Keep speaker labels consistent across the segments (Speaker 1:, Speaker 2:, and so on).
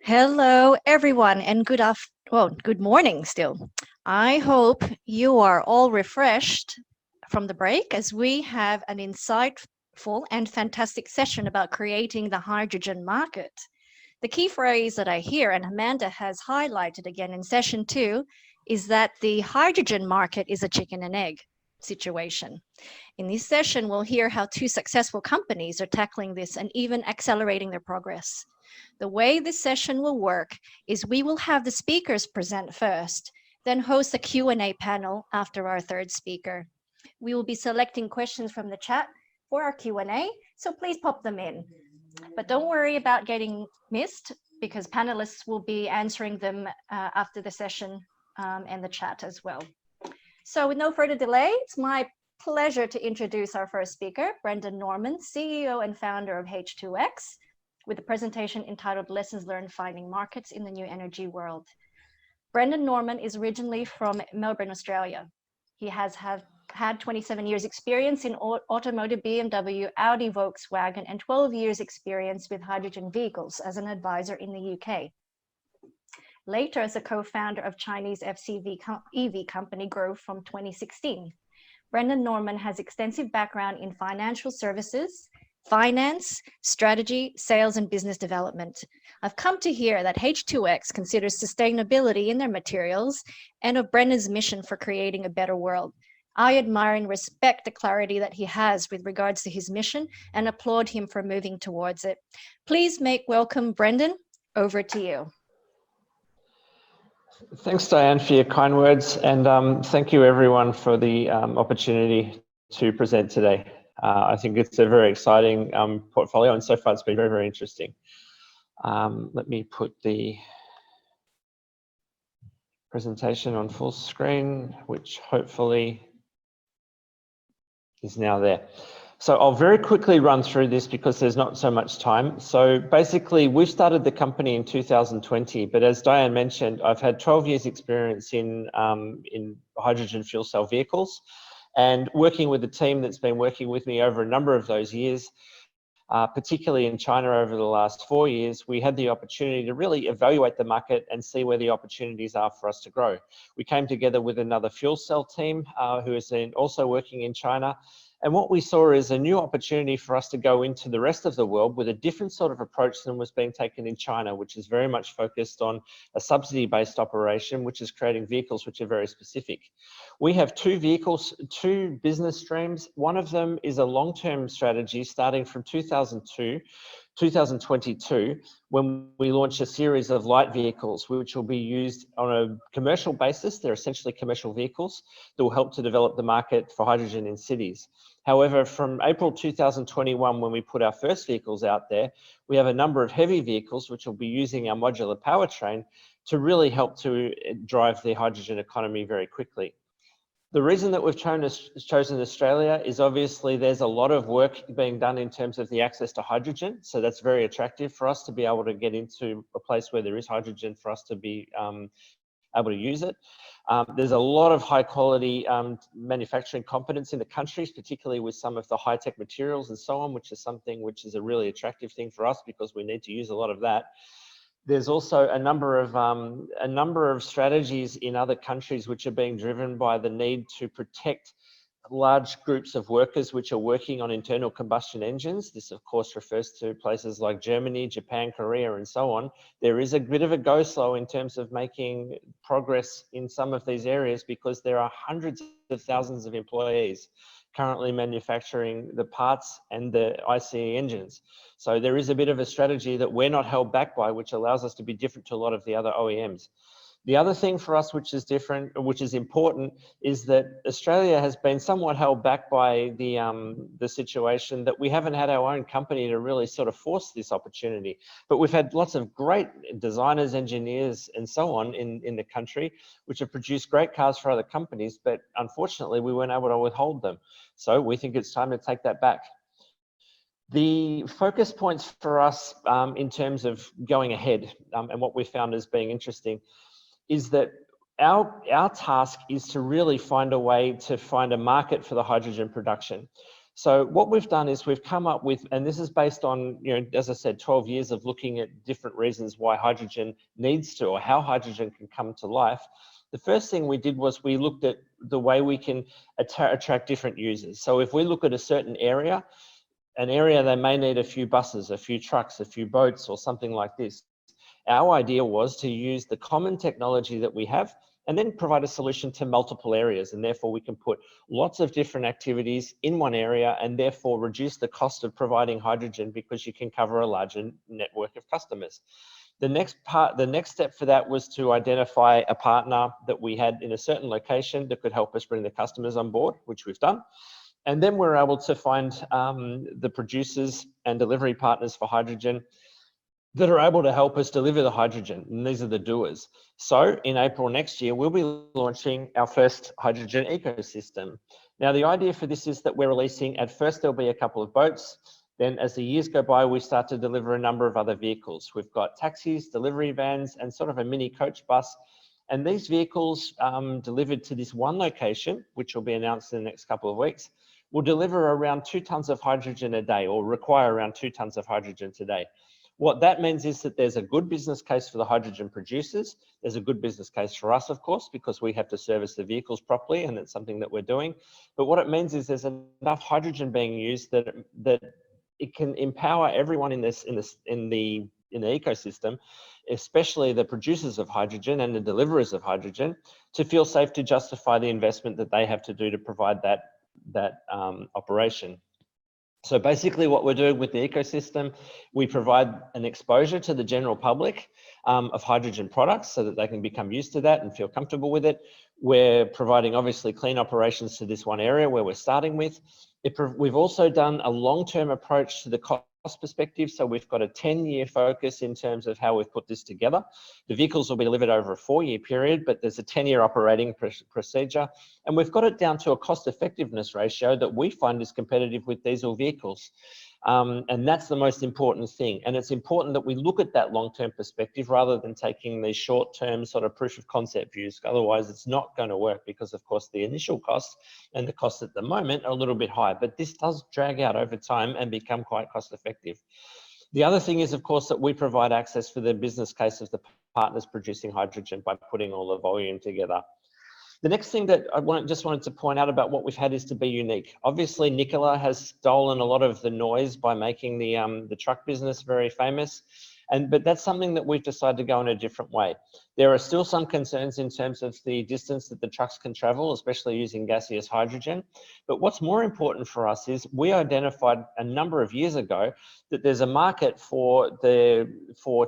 Speaker 1: Hello, everyone, and good morning still. I hope you are all refreshed from the break as we have an insightful and fantastic session about creating the hydrogen market. The key phrase that I hear, and Amanda has highlighted again in session 2, is that the hydrogen market is a chicken and egg situation. In this session, we'll hear how 2 successful companies are tackling this and even accelerating their progress. The way this session will work is we will have the speakers present first, then host a Q&A panel after our third speaker. We will be selecting questions from the chat for our Q&A, so please pop them in. But don't worry about getting missed because panelists will be answering them after the session and the chat as well. So with no further delay, it's my pleasure to introduce our first speaker, Brendan Norman, CEO and founder of H2X, with a presentation entitled Lessons Learned Finding Markets in the New Energy World. Brendan Norman is originally from Melbourne, Australia. He has had 27 years experience in automotive BMW, Audi, Volkswagen, and 12 years experience with hydrogen vehicles as an advisor in the UK. Later as a co-founder of Chinese FCV EV company Grove from 2016. Brendan Norman has extensive background in financial services, finance, strategy, sales, and business development. I've come to hear that H2X considers sustainability in their materials and of Brendan's mission for creating a better world. I admire and respect the clarity that he has with regards to his mission and applaud him for moving towards it. Please make welcome Brendan. Over to you.
Speaker 2: Thanks, Diane, for your kind words, and thank you everyone for the opportunity to present today. I think it's a very exciting portfolio, and so far it's been very, very interesting. Let me put the presentation on full screen, which hopefully is now there. So I'll very quickly run through this because there's not so much time. So basically, we started the company in 2020, but as Diane mentioned, I've had 12 years experience in hydrogen fuel cell vehicles, and working with a team that's been working with me over a number of those years, particularly in China over the last 4 years, we had the opportunity to really evaluate the market and see where the opportunities are for us to grow. We came together with another fuel cell team who is also working in China. And what we saw is a new opportunity for us to go into the rest of the world with a different sort of approach than was being taken in China, which is very much focused on a subsidy-based operation, which is creating vehicles which are very specific. We have 2 business streams. One of them is a long-term strategy starting from 2022, when we launch a series of light vehicles, which will be used on a commercial basis. They're essentially commercial vehicles that will help to develop the market for hydrogen in cities. However, from April 2021, when we put our first vehicles out there, we have a number of heavy vehicles which will be using our modular powertrain to really help to drive the hydrogen economy very quickly. The reason that we've chosen Australia is obviously there's a lot of work being done in terms of the access to hydrogen. So that's very attractive for us to be able to get into a place where there is hydrogen for us to be able to use it. There's a lot of high quality manufacturing competence in the countries, particularly with some of the high tech materials and so on, which is something which is a really attractive thing for us because we need to use a lot of that. There's also a number of strategies in other countries which are being driven by the need to protect large groups of workers which are working on internal combustion engines. This, of course, refers to places like Germany, Japan, Korea, and so on. There is a bit of a go slow in terms of making progress in some of these areas because there are hundreds of thousands of employees currently manufacturing the parts and the ICE engines. So there is a bit of a strategy that we're not held back by, which allows us to be different to a lot of the other OEMs. The other thing for us, which is different, which is important, is that Australia has been somewhat held back by the situation that we haven't had our own company to really sort of force this opportunity. But we've had lots of great designers, engineers, and so on in the country, which have produced great cars for other companies, but unfortunately we weren't able to withhold them. So we think it's time to take that back. The focus points for us in terms of going ahead and what we found as being interesting is that our task is to really find a way to find a market for the hydrogen production. So what we've done is we've come up with, and this is based on, as I said, 12 years of looking at different reasons why hydrogen needs to, or how hydrogen can come to life. The first thing we did was we looked at the way we can attract different users. So if we look at a certain area, they may need a few buses, a few trucks, a few boats, or something like this. Our idea was to use the common technology that we have and then provide a solution to multiple areas. And therefore we can put lots of different activities in one area and therefore reduce the cost of providing hydrogen because you can cover a larger network of customers. The next step for that was to identify a partner that we had in a certain location that could help us bring the customers on board, which we've done. And then we're able to find the producers and delivery partners for hydrogen that are able to help us deliver the hydrogen, and these are the doers. So in April next year, we'll be launching our first hydrogen ecosystem. Now, the idea for this is that we're releasing, at first there'll be a couple of boats, then as the years go by, we start to deliver a number of other vehicles. We've got taxis, delivery vans, and sort of a mini coach bus. And these vehicles delivered to this one location, which will be announced in the next couple of weeks, will deliver around 2 tons of hydrogen a day, or require around 2 tons of hydrogen today. What that means is that there's a good business case for the hydrogen producers. There's a good business case for us, of course, because we have to service the vehicles properly, and it's something that we're doing. But what it means is there's enough hydrogen being used that it can empower everyone in the ecosystem, especially the producers of hydrogen and the deliverers of hydrogen, to feel safe to justify the investment that they have to do to provide that operation. So basically what we're doing with the ecosystem, we provide an exposure to the general public of hydrogen products so that they can become used to that and feel comfortable with it. We're providing obviously clean operations to this one area where we're starting with. We've also done a long-term approach to the cost perspective. So we've got a 10-year focus in terms of how we've put this together. The vehicles will be delivered over a 4-year period, but there's a 10-year operating procedure. And we've got it down to a cost effectiveness ratio that we find is competitive with diesel vehicles. And that's the most important thing. And it's important that we look at that long-term perspective rather than taking these short-term sort of proof of concept views. Otherwise, it's not going to work because, of course, the initial costs and the costs at the moment are a little bit high. But this does drag out over time and become quite cost-effective. The other thing is, of course, that we provide access for the business case of the partners producing hydrogen by putting all the volume together. The next thing that I just wanted to point out about what we've had is to be unique. Obviously, Nikola has stolen a lot of the noise by making the truck business very famous. But that's something that we've decided to go in a different way. There are still some concerns in terms of the distance that the trucks can travel, especially using gaseous hydrogen. But what's more important for us is we identified a number of years ago that there's a market for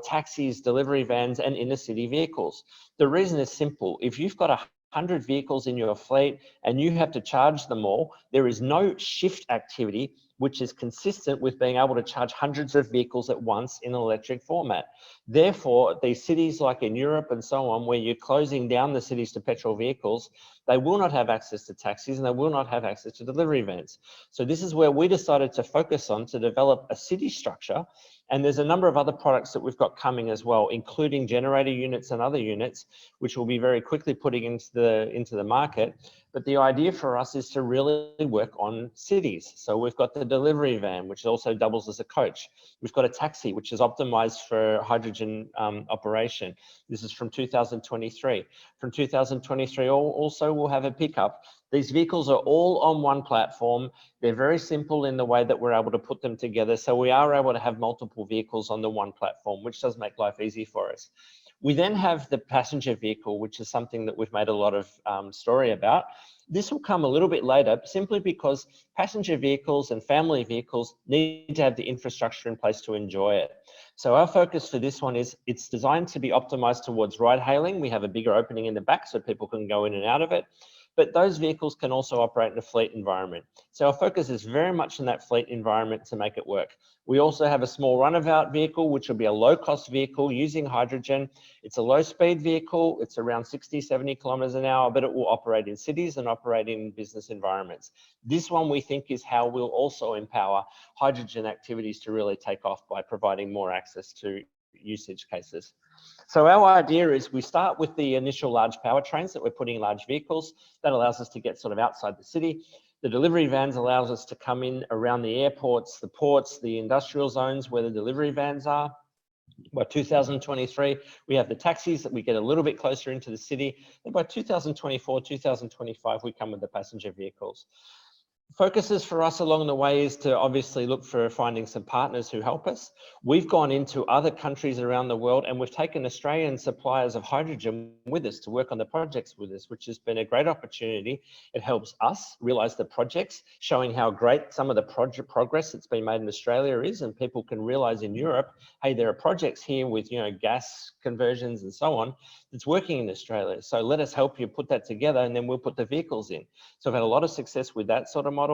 Speaker 2: taxis, delivery vans, and inner city vehicles. The reason is simple. If you've got 100 vehicles in your fleet and you have to charge them all, there is no shift activity which is consistent with being able to charge hundreds of vehicles at once in an electric format. Therefore, these cities like in Europe and so on, where you're closing down the cities to petrol vehicles, they will not have access to taxis and they will not have access to delivery vans. So this is where we decided to focus on to develop a city structure. And there's a number of other products that we've got coming as well, including generator units and other units, which we'll be very quickly putting into the market. But the idea for us is to really work on cities. So we've got the delivery van, which also doubles as a coach. We've got a taxi, which is optimized for hydrogen operation. This is from 2023. From 2023, also we'll have a pickup. These vehicles are all on one platform. They're very simple in the way that we're able to put them together. So we are able to have multiple vehicles on the one platform, which does make life easy for us. We then have the passenger vehicle, which is something that we've made a lot of story about. This will come a little bit later, simply because passenger vehicles and family vehicles need to have the infrastructure in place to enjoy it. So our focus for this one is it's designed to be optimized towards ride hailing. We have a bigger opening in the back so people can go in and out of it. But those vehicles can also operate in a fleet environment. So our focus is very much in that fleet environment to make it work. We also have a small runabout vehicle, which will be a low-cost vehicle using hydrogen. It's a low-speed vehicle. It's around 60, 70 kilometers an hour, but it will operate in cities and operate in business environments. This one we think is how we'll also empower hydrogen activities to really take off by providing more access to usage cases. So our idea is we start with the initial large powertrains that we're putting in large vehicles. That allows us to get sort of outside the city. The delivery vans allows us to come in around the airports, the ports, the industrial zones where the delivery vans are. By 2023, we have the taxis that we get a little bit closer into the city. And by 2024, 2025, we come with the passenger vehicles. Focuses for us along the way is to obviously look for finding some partners who help us. We've gone into other countries around the world and we've taken Australian suppliers of hydrogen with us to work on the projects with us, which has been a great opportunity. It helps us realize the projects, showing how great some of the project progress that's been made in Australia is, and people can realize in Europe, hey, there are projects here with, you know, gas conversions and so on that's working in Australia. So let us help you put that together and then we'll put the vehicles in. So I've had a lot of success with that sort of model.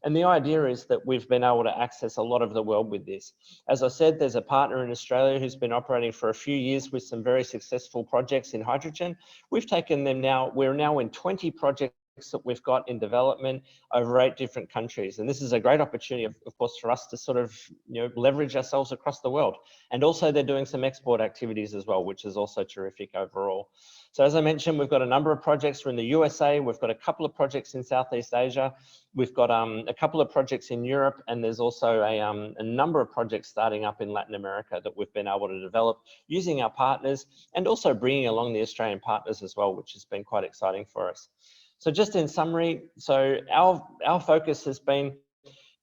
Speaker 2: And the idea is that we've been able to access a lot of the world with this. As I said, there's a partner in Australia who's been operating for a few years with some very successful projects in hydrogen. We've taken them now, we're now in 20 projects that we've got in development over 8 different countries. And this is a great opportunity, of course, for us to sort of, you know, leverage ourselves across the world. And also they're doing some export activities as well, which is also terrific overall. So as I mentioned, we've got a number of projects. We're in the USA. We've got a couple of projects in Southeast Asia. We've got a couple of projects in Europe, and there's also a number of projects starting up in Latin America that we've been able to develop using our partners and also bringing along the Australian partners as well, which has been quite exciting for us. So just in summary, so our focus has been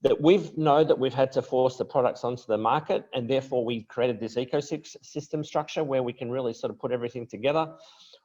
Speaker 2: that we've had to force the products onto the market, and therefore we created this ecosystem structure where we can really sort of put everything together.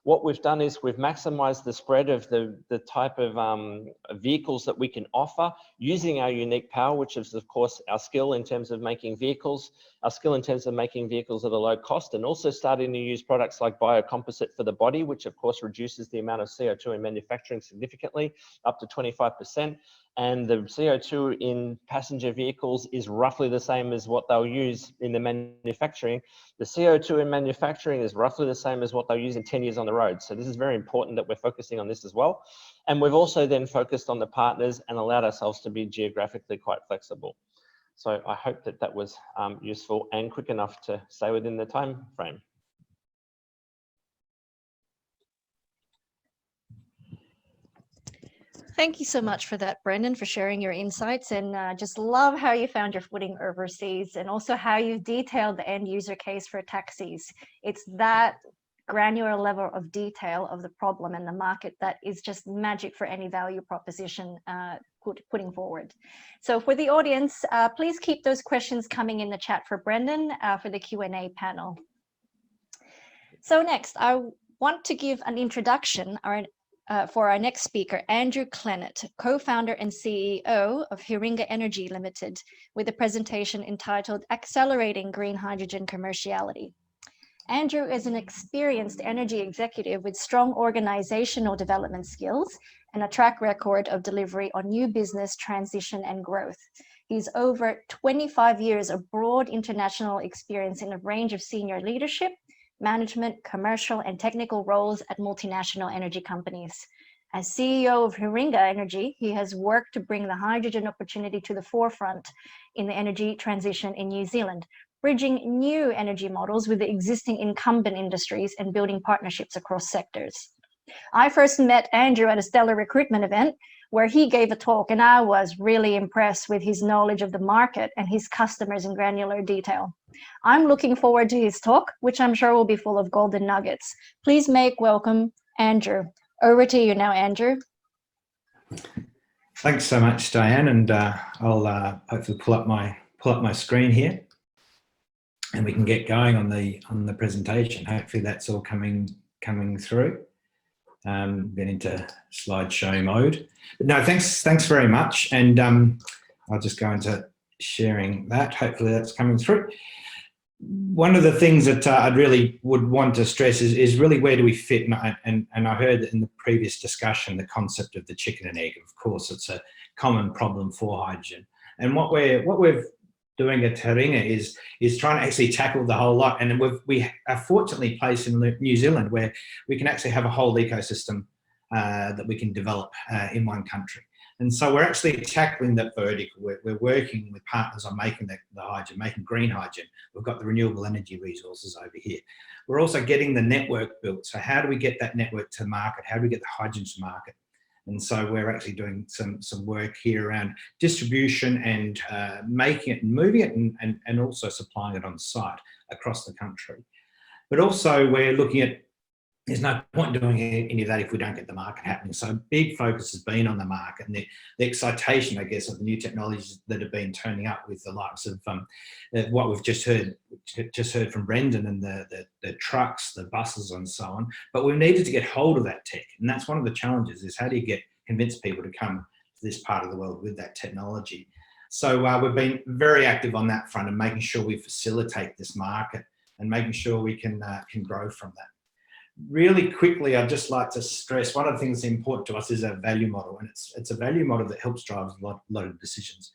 Speaker 2: What we've done is we've maximized the spread of the type of vehicles that we can offer using our unique power, which is of course our skill in terms of making vehicles, at a low cost, and also starting to use products like biocomposite for the body, which of course reduces the amount of CO2 in manufacturing significantly, up to 25%. And the CO2 in passenger vehicles is roughly the same as what they'll use in the manufacturing. The CO2 in manufacturing is roughly the same as what they'll use in 10 years on the road. So this is very important that we're focusing on this as well. And we've also then focused on the partners and allowed ourselves to be geographically quite flexible. So I hope that that was useful and quick enough to stay within the time frame.
Speaker 1: Thank you so much for that, Brendan, for sharing your insights, and just love how you found your footing overseas and also how you detailed the end user case for taxis. It's that granular level of detail of the problem and the market that is just magic for any value proposition putting forward. So for the audience, please keep those questions coming in the chat for Brendan for the Q&A panel. So next, I want to give an introduction for our next speaker, Andrew Clennett, co-founder and CEO of Hinson Energy Limited, with a presentation entitled Accelerating Green Hydrogen Commerciality. Andrew is an experienced energy executive with strong organizational development skills and a track record of delivery on new business transition and growth. He's over 25 years of broad international experience in a range of senior leadership, management, commercial, and technical roles at multinational energy companies. As CEO of Hinson Energy, he has worked to bring the hydrogen opportunity to the forefront in the energy transition in New Zealand, bridging new energy models with the existing incumbent industries and building partnerships across sectors. I first met Andrew at a Stellar recruitment event where he gave a talk, and I was really impressed with his knowledge of the market and his customers in granular detail. I'm looking forward to his talk, which I'm sure will be full of golden nuggets. Please make welcome Andrew. Over to you now, Andrew.
Speaker 3: Thanks so much, Diane, and I'll hopefully pull up my screen here, and we can get going on the presentation. Hopefully that's all coming through. Get into slideshow mode. But no, thanks very much, and I'll just go into sharing that. Hopefully that's coming through. One of the things that I'd really would want to stress is really where do we fit, and I heard in the previous discussion the concept of the chicken and egg. Of course, it's a common problem for hydrogen, and what we're doing at Hinson is trying to actually tackle the whole lot. And we are fortunately placed in New Zealand where we can actually have a whole ecosystem that we can develop in one country. And so we're actually tackling that vertical. We're working with partners on making the hydrogen, making green hydrogen. We've got the renewable energy resources over here. We're also getting the network built. So how do we get that network to market? How do we get the hydrogen to market? And so we're actually doing some work here around distribution and making it and moving it and also supplying it on site across the country. But also we're looking at, there's no point doing any of that if we don't get the market happening. So big focus has been on the market and the excitation, I guess, of the new technologies that have been turning up with the likes of what we've just heard from Brendan and the trucks, the buses and so on. But we needed to get hold of that tech. And that's one of the challenges, is how do you convince people to come to this part of the world with that technology? So we've been very active on that front and making sure we facilitate this market and making sure we can grow from that. Really quickly, I'd just like to stress one of the things that's important to us is our value model, and it's a value model that helps drive a lot of decisions.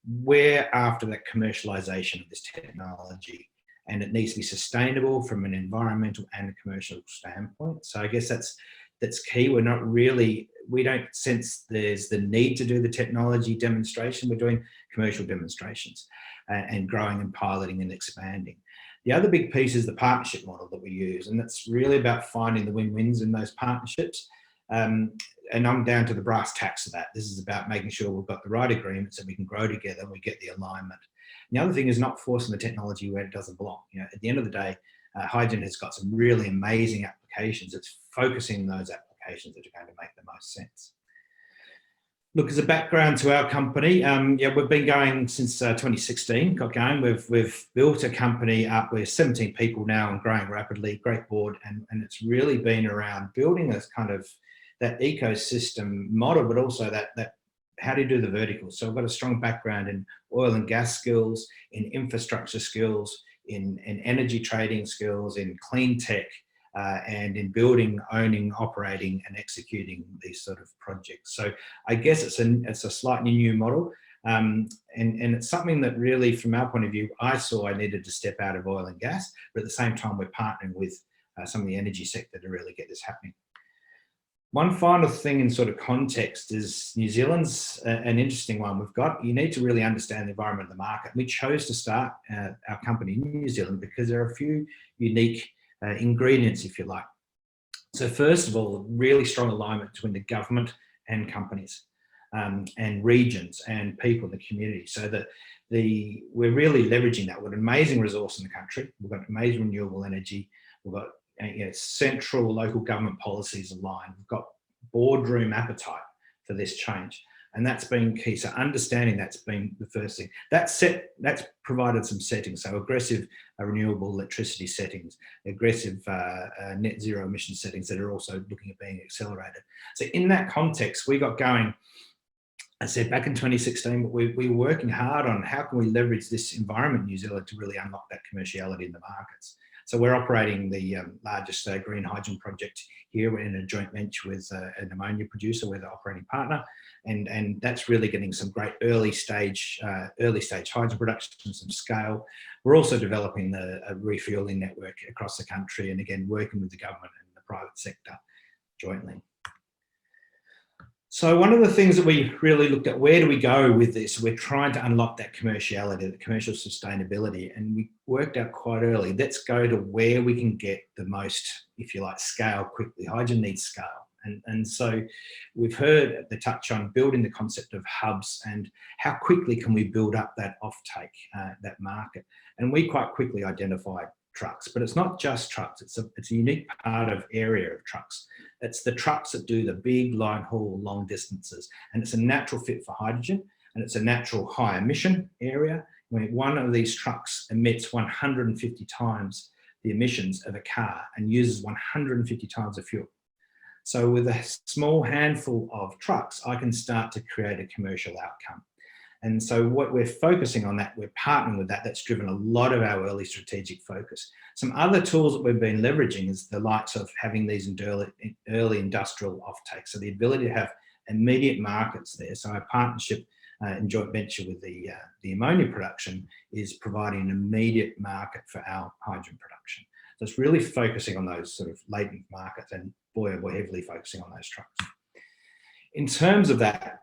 Speaker 3: We're after that commercialization of this technology, and it needs to be sustainable from an environmental and a commercial standpoint. So I guess that's key. We don't sense there's the need to do the technology demonstration. We're doing commercial demonstrations and growing and piloting and expanding. The other big piece is the partnership model that we use, and that's really about finding the win-wins in those partnerships. And I'm down to the brass tacks of that. This is about making sure we've got the right agreements and we can grow together and we get the alignment. And the other thing is not forcing the technology where it doesn't belong. At the end of the day, hydrogen has got some really amazing applications. It's focusing those applications that are going to make the most sense. Look, as a background to our company, we've been going since 2016, got going. We've built a company up. We're 17 people now and growing rapidly, great board. And it's really been around building this kind of that ecosystem model, but also that how do you do the verticals? So I've got a strong background in oil and gas skills, in infrastructure skills, in energy trading skills, in clean tech, and in building, owning, operating, and executing these sort of projects. So I guess it's a slightly new model, and it's something that really, from our point of view, I saw I needed to step out of oil and gas, but at the same time, we're partnering with some of the energy sector to really get this happening. One final thing in sort of context is New Zealand's an interesting one. You need to really understand the environment of the market. We chose to start our company in New Zealand because there are a few unique ingredients, if you like. So first of all, really strong alignment between the government and companies and regions and people in the community. So that we're really leveraging that. We've got an amazing resource in the country. We've got amazing renewable energy. We've got central local government policies aligned. We've got boardroom appetite for this change. And that's been key. So understanding that's been the first thing. That's provided some settings. So aggressive renewable electricity settings, aggressive net zero emission settings that are also looking at being accelerated. So in that context, we got going, I said back in 2016, but we were working hard on how can we leverage this environment in New Zealand to really unlock that commerciality in the markets. So we're operating the largest green hydrogen project here. We're in a joint venture with an ammonia producer. We're the operating partner, and that's really getting some great early stage hydrogen production, some scale. We're also developing a refueling network across the country, and again working with the government and the private sector jointly. So one of the things that we really looked at, where do we go with this? We're trying to unlock that commerciality, the commercial sustainability, and we worked out quite early, let's go to where we can get the most, if you like, scale quickly. Hydrogen needs scale. And so we've heard the touch on building the concept of hubs and how quickly can we build up that offtake, that market. And we quite quickly identified trucks, but it's not just trucks. It's a unique part of area of trucks. It's the trucks that do the big line haul, long distances, and it's a natural fit for hydrogen, and it's a natural high emission area. When one of these trucks emits 150 times the emissions of a car and uses 150 times the fuel. So with a small handful of trucks, I can start to create a commercial outcome. And so what we're focusing on that, we're partnering with that. That's driven a lot of our early strategic focus. Some other tools that we've been leveraging is the likes of having these early industrial offtakes. So the ability to have immediate markets there. So our partnership in joint venture with the ammonia production is providing an immediate market for our hydrogen production. So it's really focusing on those sort of latent markets, and boy, we're heavily focusing on those trucks. In terms of that,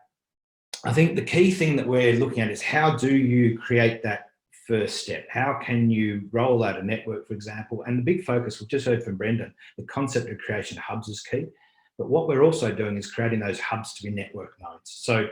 Speaker 3: I think the key thing that we're looking at is how do you create that first step? How can you roll out a network, for example? And the big focus, we've just heard from Brendan, the concept of creation of hubs is key. But what we're also doing is creating those hubs to be network nodes. So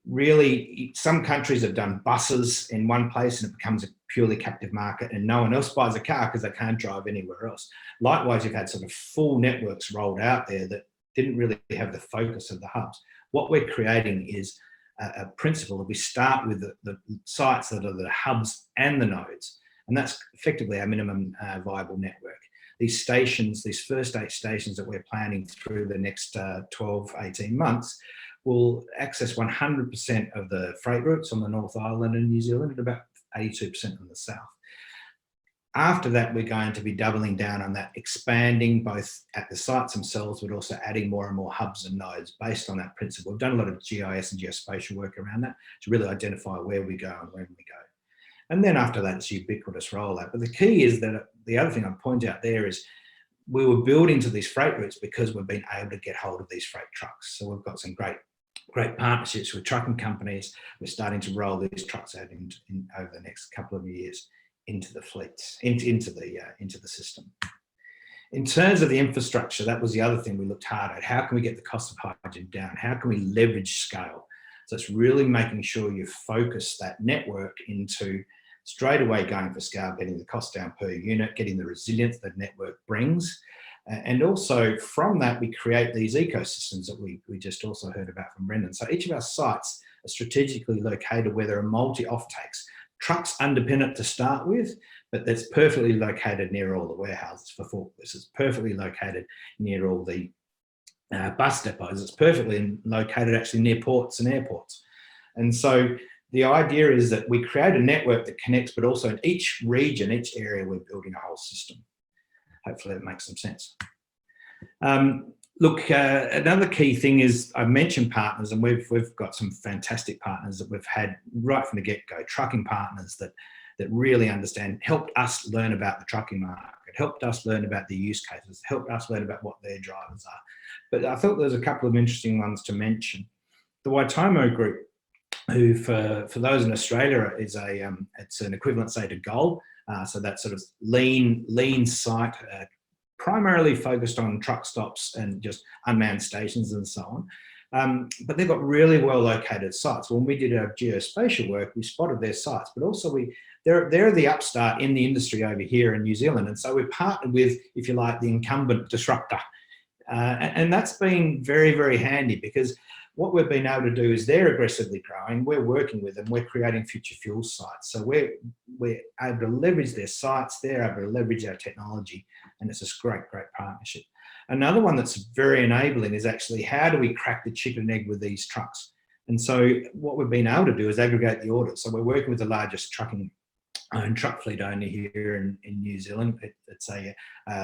Speaker 3: really, some countries have done buses in one place and it becomes a purely captive market and no one else buys a car because they can't drive anywhere else. Likewise, you've had sort of full networks rolled out there that didn't really have the focus of the hubs. What we're creating is a principle that we start with the sites that are the hubs and the nodes, and that's effectively our minimum viable network. These stations, these first 8 stations that we're planning through the next 12, 18 months, will access 100% of the freight routes on the North Island and New Zealand and about 82% on the south. After that, we're going to be doubling down on that, expanding both at the sites themselves, but also adding more and more hubs and nodes based on that principle. We've done a lot of GIS and geospatial work around that to really identify where we go and when we go. And then after that, it's ubiquitous rollout. But the key is that the other thing I'd point out there is we were building to these freight routes because we've been able to get hold of these freight trucks. So we've got some great partnerships with trucking companies. We're starting to roll these trucks out over the next couple of years into the fleets, into the system. In terms of the infrastructure, that was the other thing we looked hard at. How can we get the cost of hydrogen down? How can we leverage scale? So it's really making sure you focus that network into straight away going for scale, getting the cost down per unit, getting the resilience that network brings. And also from that, we create these ecosystems that we just also heard about from Brendan. So each of our sites are strategically located where there are multi-offtakes. Trucks underpin it to start with, but that's perfectly located near all the warehouses for forklifts. It's perfectly located near all the bus depots. It's perfectly located actually near ports and airports. And so the idea is that we create a network that connects, but also in each region, each area, we're building a whole system. Hopefully that makes some sense. Look, another key thing is I mentioned partners, and we've got some fantastic partners that we've had right from the get-go, trucking partners that really understand, helped us learn about the trucking market, helped us learn about the use cases, helped us learn about what their drivers are. But I thought there's a couple of interesting ones to mention. The Waitomo Group, who for those in Australia is it's an equivalent, say, to Gold. So that sort of lean site, primarily focused on truck stops and just unmanned stations and so on. But they've got really well located sites. When we did our geospatial work, we spotted their sites, but also they're the upstart in the industry over here in New Zealand. And so we partnered with, if you like, the incumbent disruptor. And that's been very, very handy because what we've been able to do is they're aggressively growing, we're working with them, we're creating future fuel sites. So we're able to leverage their sites, they're able to leverage our technology, and it's this great, great partnership. Another one that's very enabling is actually how do we crack the chicken and egg with these trucks? And so what we've been able to do is aggregate the orders. So we're working with the largest truck fleet owner here in New Zealand. It's a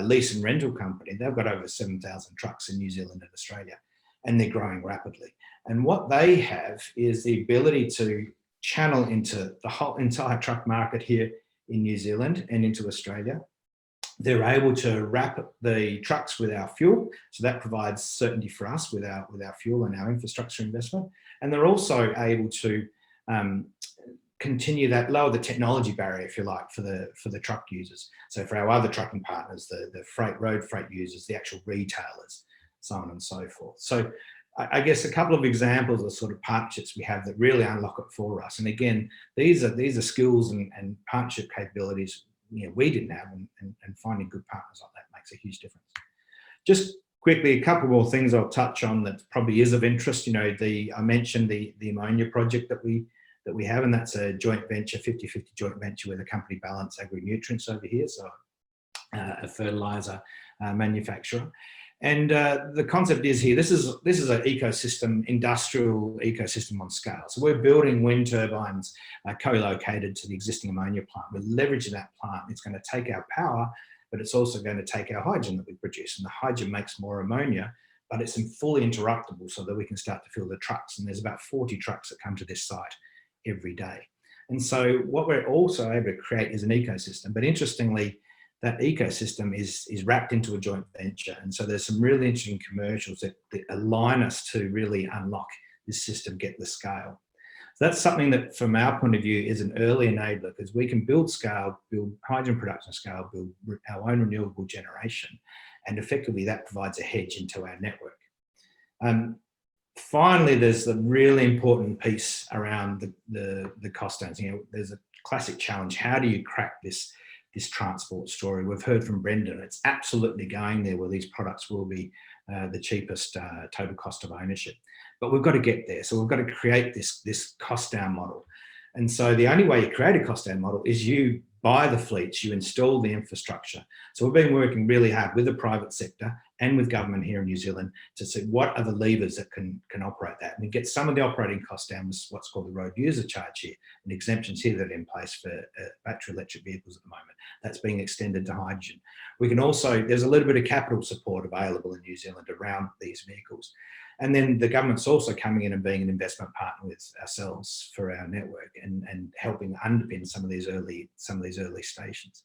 Speaker 3: lease and rental company. They've got over 7,000 trucks in New Zealand and Australia, and they're growing rapidly. And what they have is the ability to channel into the whole entire truck market here in New Zealand and into Australia. They're able to wrap the trucks with our fuel, so that provides certainty for us with our fuel and our infrastructure investment. And they're also able to continue that, lower the technology barrier, if you like, for the truck users. So for our other trucking partners, the road freight users, the actual retailers, so on and so forth. So I guess a couple of examples of sort of partnerships we have that really unlock it for us. And again, these are skills and partnership capabilities we didn't have, and finding good partners like that makes a huge difference. Just quickly, a couple more things I'll touch on that probably is of interest. I mentioned the ammonia project that we have, and that's a joint venture, 50-50 joint venture with a company, Balance Agri-Nutrients over here, so a fertilizer manufacturer. And the concept is here, this is an ecosystem, industrial ecosystem on scale. So we're building wind turbines co-located to the existing ammonia plant. We're leveraging that plant. It's going to take our power, but it's also going to take our hydrogen that we produce. And the hydrogen makes more ammonia, but it's fully interruptible so that we can start to fill the trucks. And there's about 40 trucks that come to this site every day. And so what we're also able to create is an ecosystem. But interestingly, that ecosystem is wrapped into a joint venture. And so there's some really interesting commercials that align us to really unlock this system, get the scale. So that's something that, from our point of view, is an early enabler, because we can build scale, build hydrogen production scale, build our own renewable generation, and effectively that provides a hedge into our network. Finally, there's the really important piece around the cost downs. There's a classic challenge. How do you crack this transport story? We've heard from Brendan, it's absolutely going there where these products will be the cheapest total cost of ownership. But we've got to get there. So we've got to create this cost down model. And so the only way you create a cost down model is you buy the fleets, you install the infrastructure. So we've been working really hard with the private sector and with government here in New Zealand to see what are the levers that can operate that. And we get some of the operating costs down with what's called the road user charge here, and exemptions here that are in place for battery electric vehicles at the moment. That's being extended to hydrogen. We can also, there's a little bit of capital support available in New Zealand around these vehicles. And then the government's also coming in and being an investment partner with ourselves for our network and helping underpin some of these early stations.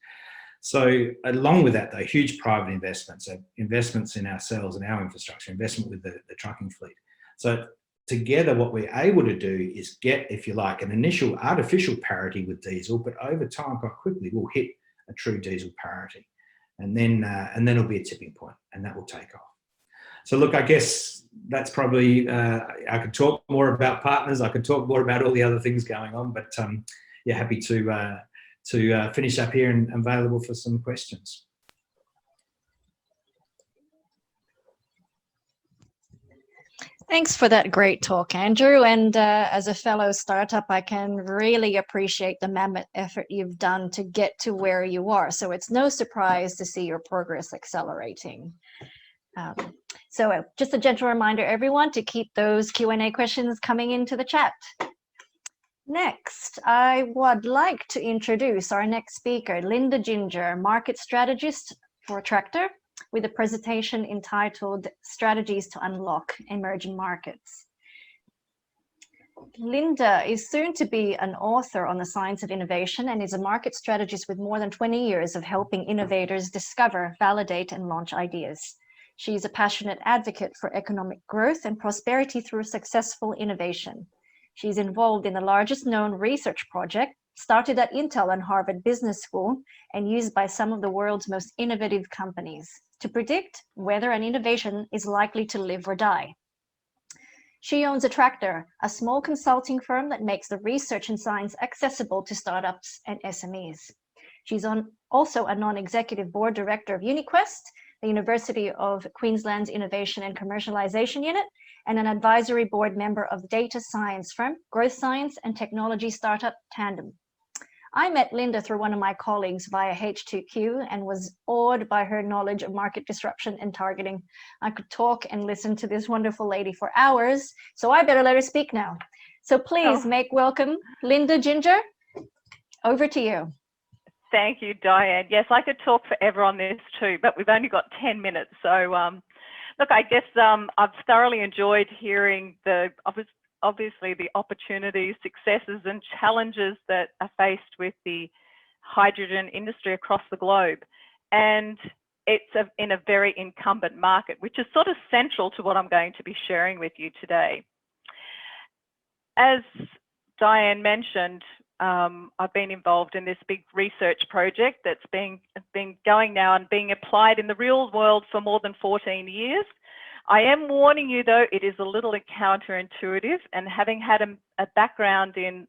Speaker 3: So along with that, though, huge private investments, so investments in ourselves and our infrastructure, investment with the trucking fleet. So together, what we're able to do is get, if you like, an initial artificial parity with diesel, but over time, quite quickly, we'll hit a true diesel parity, and then it'll be a tipping point, and that will take off. So look, I guess that's probably, I could talk more about partners, I could talk more about all the other things going on, but yeah, happy to finish up here and available for some questions.
Speaker 1: Thanks for that great talk, Andrew. And as a fellow startup, I can really appreciate the mammoth effort you've done to get to where you are. So it's no surprise to see your progress accelerating. So just a gentle reminder, everyone, to keep those Q&A questions coming into the chat. Next, I would like to introduce our next speaker, Linda Ginger, market strategist for Tractor, with a presentation entitled Strategies to Unlock Emerging Markets. Linda is soon to be an author on the science of innovation and is a market strategist with more than 20 years of helping innovators discover, validate, and launch ideas. She is a passionate advocate for economic growth and prosperity through successful innovation. She's involved in the largest known research project, started at Intel and Harvard Business School, and used by some of the world's most innovative companies to predict whether an innovation is likely to live or die. She owns a Tractor, a small consulting firm that makes the research and science accessible to startups and SMEs. She's also a non-executive board director of UniQuest, the University of Queensland's Innovation and Commercialization Unit, and an advisory board member of data science firm, growth science and technology startup Tandem. I met Linda through one of my colleagues via H2Q and was awed by her knowledge of market disruption and targeting. I could talk and listen to this wonderful lady for hours, so I better let her speak now. So please make welcome Linda Ginger. Over to you.
Speaker 4: Thank you, Diane. Yes, I could talk forever on this too, but we've only got 10 minutes. So look, I guess I've thoroughly enjoyed hearing obviously the opportunities, successes and challenges that are faced with the hydrogen industry across the globe. And it's in a very incumbent market, which is sort of central to what I'm going to be sharing with you today. As Diane mentioned, I've been involved in this big research project that's been going now and being applied in the real world for more than 14 years. I am warning you, though, it is a little counterintuitive, and having had a background in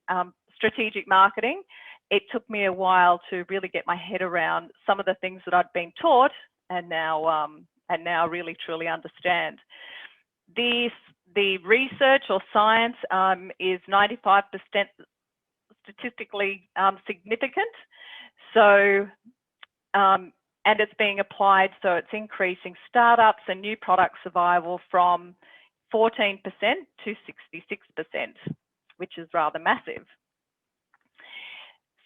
Speaker 4: strategic marketing, it took me a while to really get my head around some of the things that I'd been taught and now really truly understand. The research or science is 95% statistically significant, so and it's being applied, so it's increasing startups and new product survival from 14% to 66%, which is rather massive.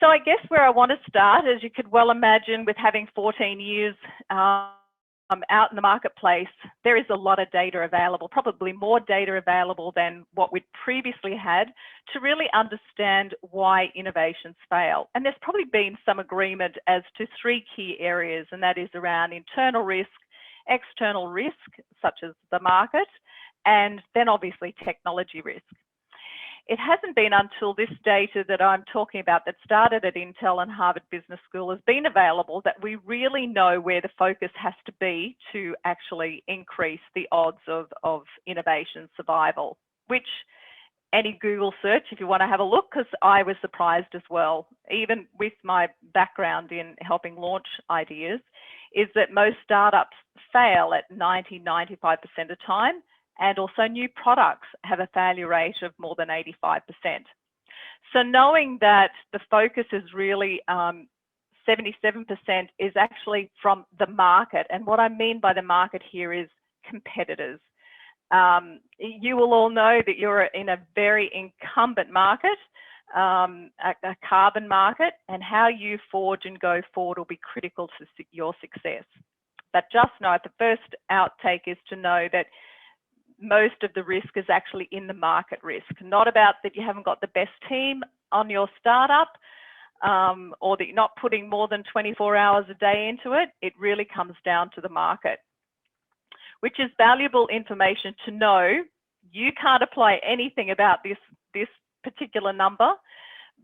Speaker 4: So I guess where I want to start, as you could well imagine, with having 14 years out in the marketplace, there is a lot of data available, probably more data available than what we'd previously had, to really understand why innovations fail. And there's probably been some agreement as to 3 key areas, and that is around internal risk, external risk, such as the market, and then obviously technology risk. it hasn't been until this data that I'm talking about that started at Intel and Harvard Business School has been available that we really know where the focus has to be to actually increase the odds of innovation survival, which any Google search, if you want to have a look, because I was surprised as well, even with my background in helping launch ideas, is that most startups fail at 90–95% of the time, and also new products have a failure rate of more than 85%. So knowing that the focus is really 77% is actually from the market, and what I mean by the market here is competitors. You will all know that you're in a very incumbent market, a carbon market, and how you forge and go forward will be critical to your success. But just know, the first outtake is to know that most of the risk is actually in the market risk, not about that you haven't got the best team on your startup, or that you're not putting more than 24 hours a day into it. It really comes down to the market, which is valuable information to know. You can't apply anything about this particular number,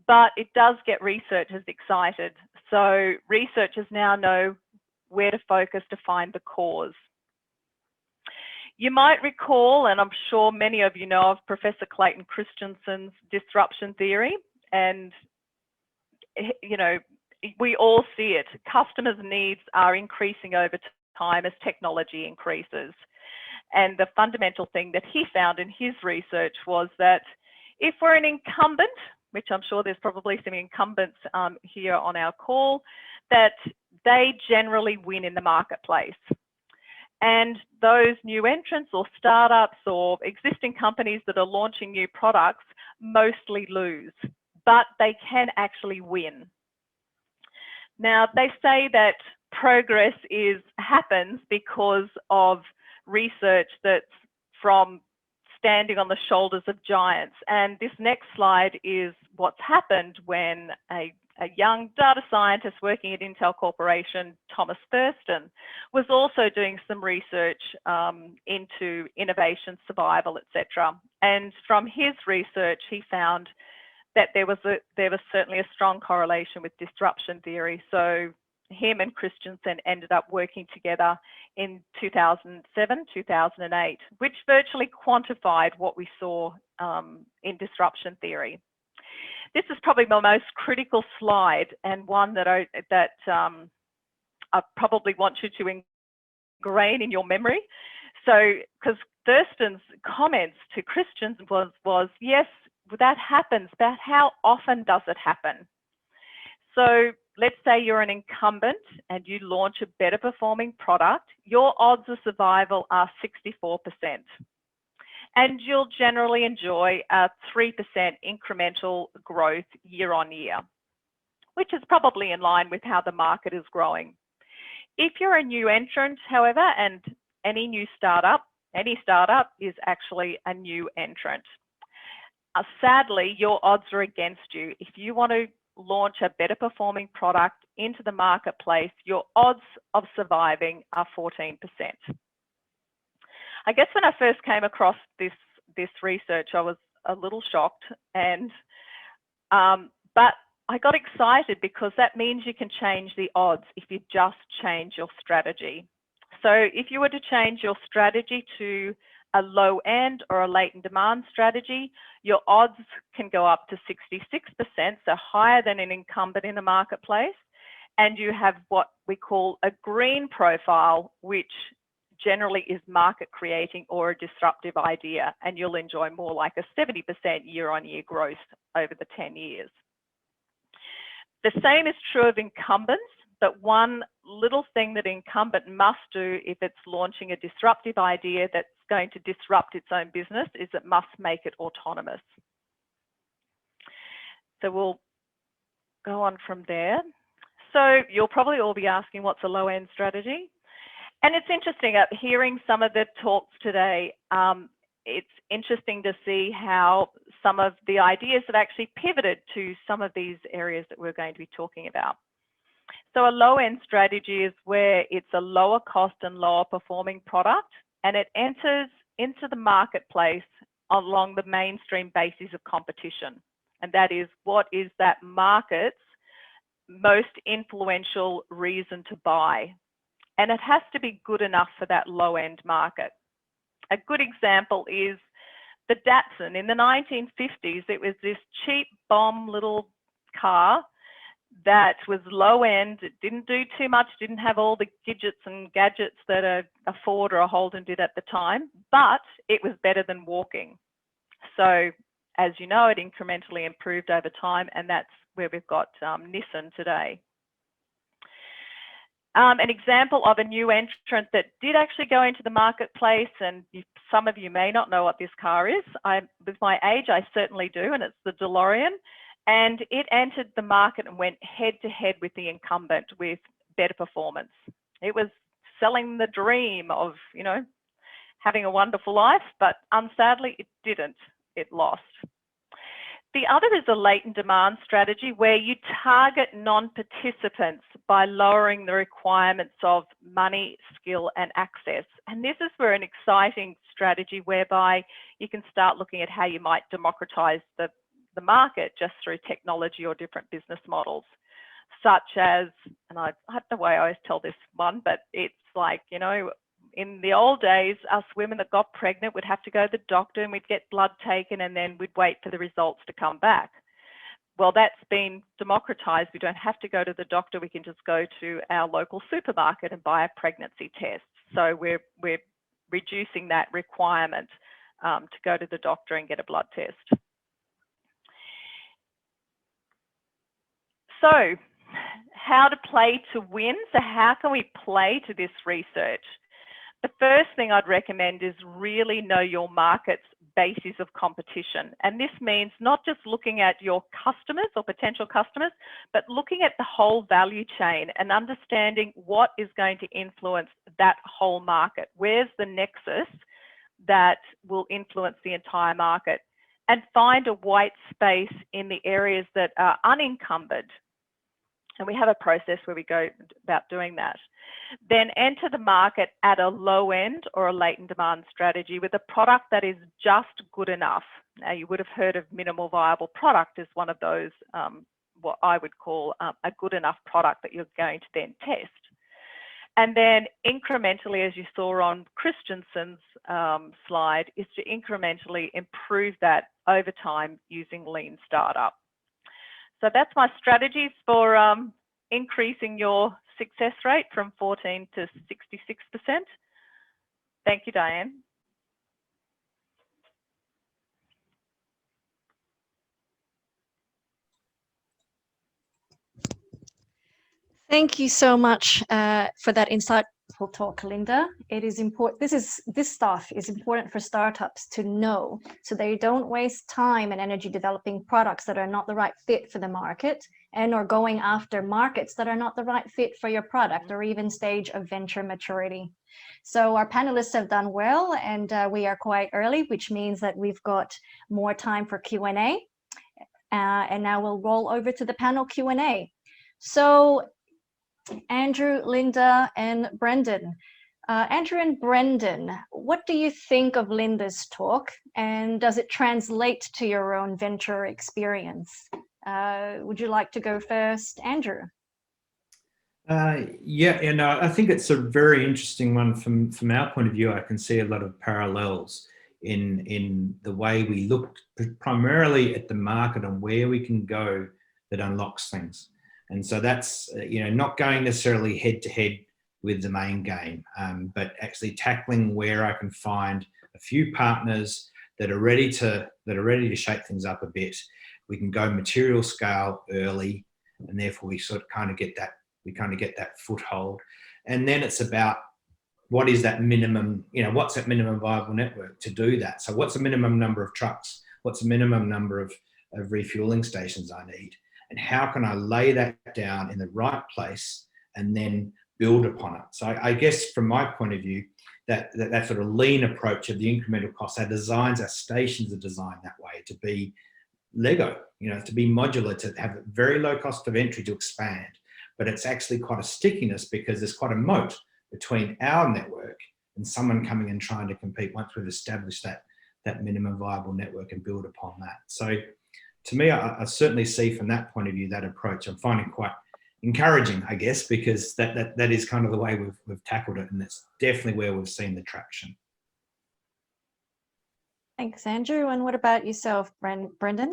Speaker 4: but it does get researchers excited. So researchers now know where to focus to find the cause. You might recall, and I'm sure many of you know of, Professor Clayton Christensen's disruption theory, and you know, we all see it. Customers' needs are increasing over time as technology increases. And the fundamental thing that he found in his research was that if we're an incumbent, which I'm sure there's probably some incumbents here on our call, that they generally win in the marketplace. And those new entrants or startups or existing companies that are launching new products mostly lose, but they can actually win. Now, they say that progress happens because of research that's from standing on the shoulders of giants. And this next slide is what's happened when a young data scientist working at Intel Corporation, Thomas Thurston, was also doing some research into innovation, survival, etc. And from his research, he found that there was certainly a strong correlation with disruption theory. So him and Christensen ended up working together in 2007, 2008, which virtually quantified what we saw in disruption theory. This is probably my most critical slide, and one that I probably want you to ingrain in your memory. So, because Thurston's comments to Christensen was, yes, that happens, but how often does it happen? So let's say you're an incumbent and you launch a better performing product, your odds of survival are 64%. And you'll generally enjoy a 3% incremental growth year on year, which is probably in line with how the market is growing. If you're a new entrant, however, and any startup is actually a new entrant. Sadly, your odds are against you. If you want to launch a better performing product into the marketplace, your odds of surviving are 14%. I guess when I first came across this research, I was a little shocked, and but I got excited because that means you can change the odds if you just change your strategy. So if you were to change your strategy to a low end or a latent demand strategy, your odds can go up to 66%, so higher than an incumbent in the marketplace. And you have what we call a green profile, which generally is market creating or a disruptive idea, and you'll enjoy more like a 70% year-on-year growth over the 10 years. The same is true of incumbents, but one little thing that incumbent must do if it's launching a disruptive idea that's going to disrupt its own business is it must make it autonomous. So we'll go on from there. So you'll probably all be asking, what's a low-end strategy? And it's interesting, hearing some of the talks today, it's interesting to see how some of the ideas have actually pivoted to some of these areas that we're going to be talking about. So a low-end strategy is where it's a lower cost and lower performing product, and it enters into the marketplace along the mainstream basis of competition. And that is, what is that market's most influential reason to buy? And it has to be good enough for that low-end market. A good example is the Datsun. In the 1950s, it was this cheap bomb little car that was low end. It didn't do too much, didn't have all the gadgets that a Ford or a Holden did at the time, but it was better than walking. So as you know, it incrementally improved over time, and that's where we've got Nissan today. An example of a new entrant that did actually go into the marketplace, and some of you may not know what this car is. With my age, I certainly do, and it's the DeLorean. And it entered the market and went head to head with the incumbent with better performance. It was selling the dream of, you know, having a wonderful life, but unsadly, it didn't. It lost. The other is a latent demand strategy where you target non-participants by lowering the requirements of money, skill, and access. And this is where an exciting strategy whereby you can start looking at how you might democratize the market just through technology or different business models, such as, and I have the way I always tell this one, but it's like, you know, in the old days, us women that got pregnant would have to go to the doctor and we'd get blood taken and then we'd wait for the results to come back. Well, that's been democratized. We don't have to go to the doctor. We can just go to our local supermarket and buy a pregnancy test. So we're reducing that requirement to go to the doctor and get a blood test. So how to play to win? So how can we play to this research? The first thing I'd recommend is really know your market's basis of competition. And this means not just looking at your customers or potential customers, but looking at the whole value chain and understanding what is going to influence that whole market. Where's the nexus that will influence the entire market? And find a white space in the areas that are unencumbered. And we have a process where we go about doing that. Then enter the market at a low end or a latent demand strategy with a product that is just good enough. Now, you would have heard of minimal viable product as one of those, what I would call a good enough product that you're going to then test. And then incrementally, as you saw on Christensen's slide, is to incrementally improve that over time using lean startup. So that's my strategies for increasing your success rate from 14 to 66%. Thank you, Diane.
Speaker 1: Thank you so much for that insightful talk, Linda. It is important. This stuff is important for startups to know, so they don't waste time and energy developing products that are not the right fit for the market, and or going after markets that are not the right fit for your product or even stage of venture maturity. So our panelists have done well, and we are quite early, which means that we've got more time for Q&A. And now we'll roll over to the panel Q&A. So Andrew, Linda, and Brendan. Andrew and Brendan, what do you think of Linda's talk, and does it translate to your own venture experience? Would you like to go first, Andrew?
Speaker 3: Yeah, and I think it's a very interesting one from our point of view. I can see a lot of parallels in the way we look primarily at the market and where we can go that unlocks things. And so that's, you know, not going necessarily head to head with the main game, but actually tackling where I can find a few partners that are ready to shake things up a bit. We can go material scale early, and therefore we sort of kind of get that foothold. And then it's about what is that minimum, you know, what's that minimum viable network to do that? So what's the minimum number of trucks? What's the minimum number of refueling stations I need? And how can I lay that down in the right place and then build upon it? So I guess from my point of view, that sort of lean approach of the incremental costs, our designs, our stations are designed that way to be Lego, you know, to be modular, to have a very low cost of entry to expand. But it's actually quite a stickiness because there's quite a moat between our network and someone coming and trying to compete once we've established that that minimum viable network and build upon that. So to me, I certainly see from that point of view, that approach I'm finding quite encouraging, I guess, because that is kind of the way we've tackled it, and that's definitely where we've seen the traction.
Speaker 1: Thanks, Andrew. And what about yourself, Brendan?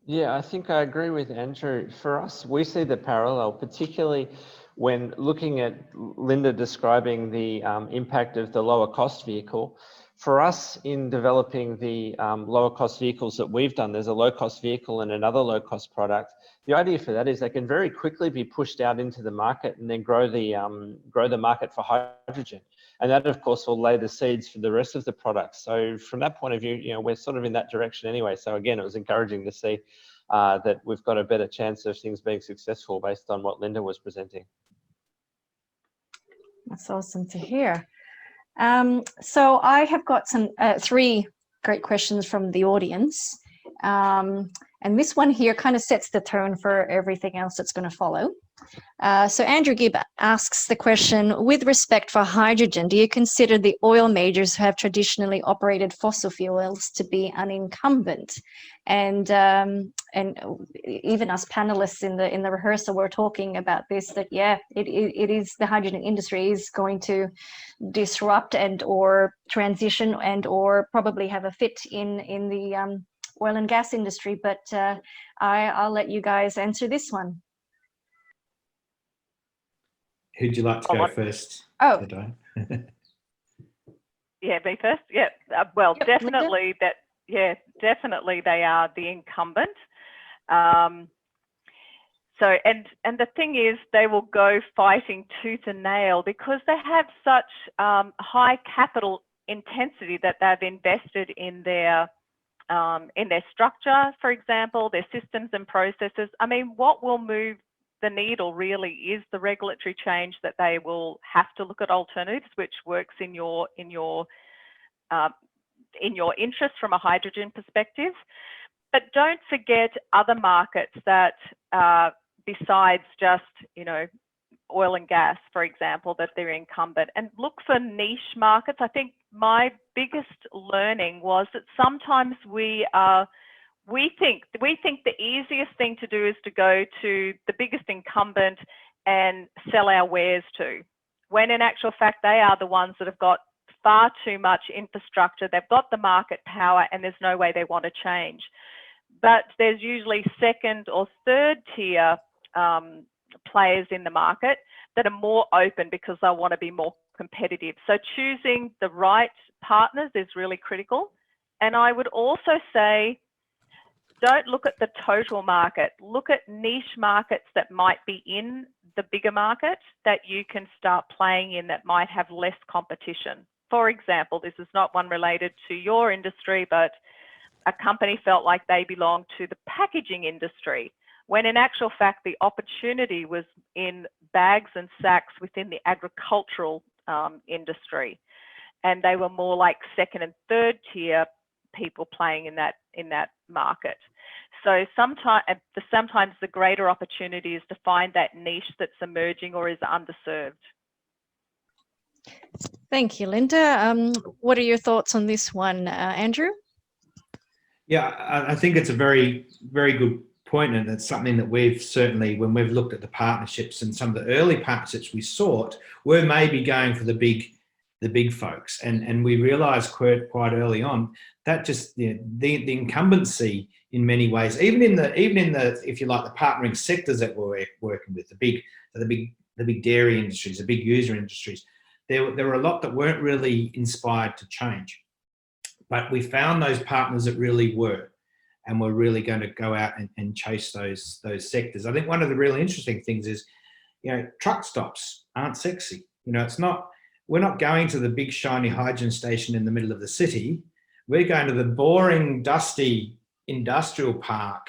Speaker 2: Yeah, I think I agree with Andrew. For us, we see the parallel, particularly when looking at Linda describing the impact of the lower cost vehicle. For us, in developing the lower cost vehicles that we've done, there's a low cost vehicle and another low cost product. The idea for that is they can very quickly be pushed out into the market and then grow the market for hydrogen. And that, of course, will lay the seeds for the rest of the products. So from that point of view, you know, we're sort of in that direction anyway. So again, it was encouraging to see that we've got a better chance of things being successful based on what Linda was presenting.
Speaker 1: That's awesome to hear. So I have got some 3 great questions from the audience. And this one here kind of sets the tone for everything else that's going to follow. So Andrew Gibb asks the question, with respect for hydrogen, do you consider the oil majors who have traditionally operated fossil fuels to be unincumbent? And even us panelists in the rehearsal were talking about this, that yeah, it is, the hydrogen industry is going to disrupt and or transition and or probably have a fit in the oil and gas industry, but I'll let you guys answer this one.
Speaker 3: Who'd you like to go first?
Speaker 1: Oh,
Speaker 3: Diane?
Speaker 4: Yeah, me first. Yeah, well,
Speaker 1: Yep,
Speaker 4: definitely
Speaker 1: Linda?
Speaker 4: that. Yeah, definitely they are the incumbent. So, and the thing is, they will go fighting tooth and nail because they have such high capital intensity that they've invested in their structure, for example, their systems and processes. I mean, what will move the needle really is the regulatory change that they will have to look at alternatives, which works in your interest from a hydrogen perspective. But don't forget other markets that besides just, you know, oil and gas, for example, that they're incumbent, and look for niche markets. I think my biggest learning was that sometimes we think the easiest thing to do is to go to the biggest incumbent and sell our wares to, when in actual fact they are the ones that have got far too much infrastructure, they've got the market power, and there's no way they want to change. But there's usually second or third tier players in the market that are more open because they want to be more competitive. So choosing the right partners is really critical. And I would also say, don't look at the total market. Look at niche markets that might be in the bigger market that you can start playing in that might have less competition. For example, this is not one related to your industry, but a company felt like they belonged to the packaging industry, when in actual fact, the opportunity was in bags and sacks within the agricultural industry. And they were more like second and third tier people playing in that market. So sometimes the greater opportunity is to find that niche that's emerging or is underserved.
Speaker 1: thank you, Linda. What are your thoughts on this one, Andrew?
Speaker 3: Yeah, I think it's a very, very good point, and it's something that we've certainly, when we've looked at the partnerships and some of the early partnerships we sought, we're maybe going for the big folks, and we realised quite early on that just the incumbency in many ways, even in the if you like the partnering sectors that we're working with, the big dairy industries, the big user industries, there were a lot that weren't really inspired to change. But we found those partners that really were, and we're really going to go out and chase those sectors. I think one of the really interesting things is, you know, truck stops aren't sexy. You know, we're not going to the big shiny hydrogen station in the middle of the city. We're going to the boring, dusty industrial park,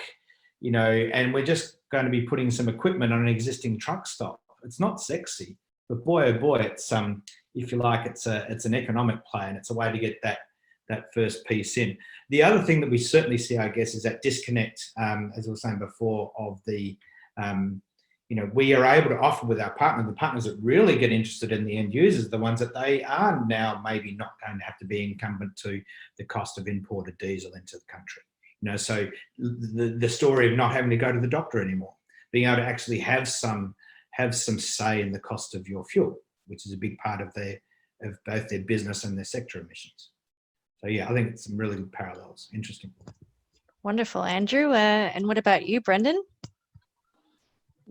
Speaker 3: you know, and we're just going to be putting some equipment on an existing truck stop. It's not sexy, but boy, oh boy, it's if you like, it's an economic play, and it's a way to get that first piece in. The other thing that we certainly see, I guess, is that disconnect, as I was saying before, of the, you we are able to offer with our partner, the partners that really get interested in the end users, the ones that they are now maybe not going to have to be incumbent to the cost of imported diesel into the country. So the story of not having to go to the doctor anymore, being able to actually have some say in the cost of your fuel, which is a big part of both their business and their sector emissions. So yeah, I think it's some really good parallels. Interesting.
Speaker 1: Wonderful, Andrew. And what about you, Brendan?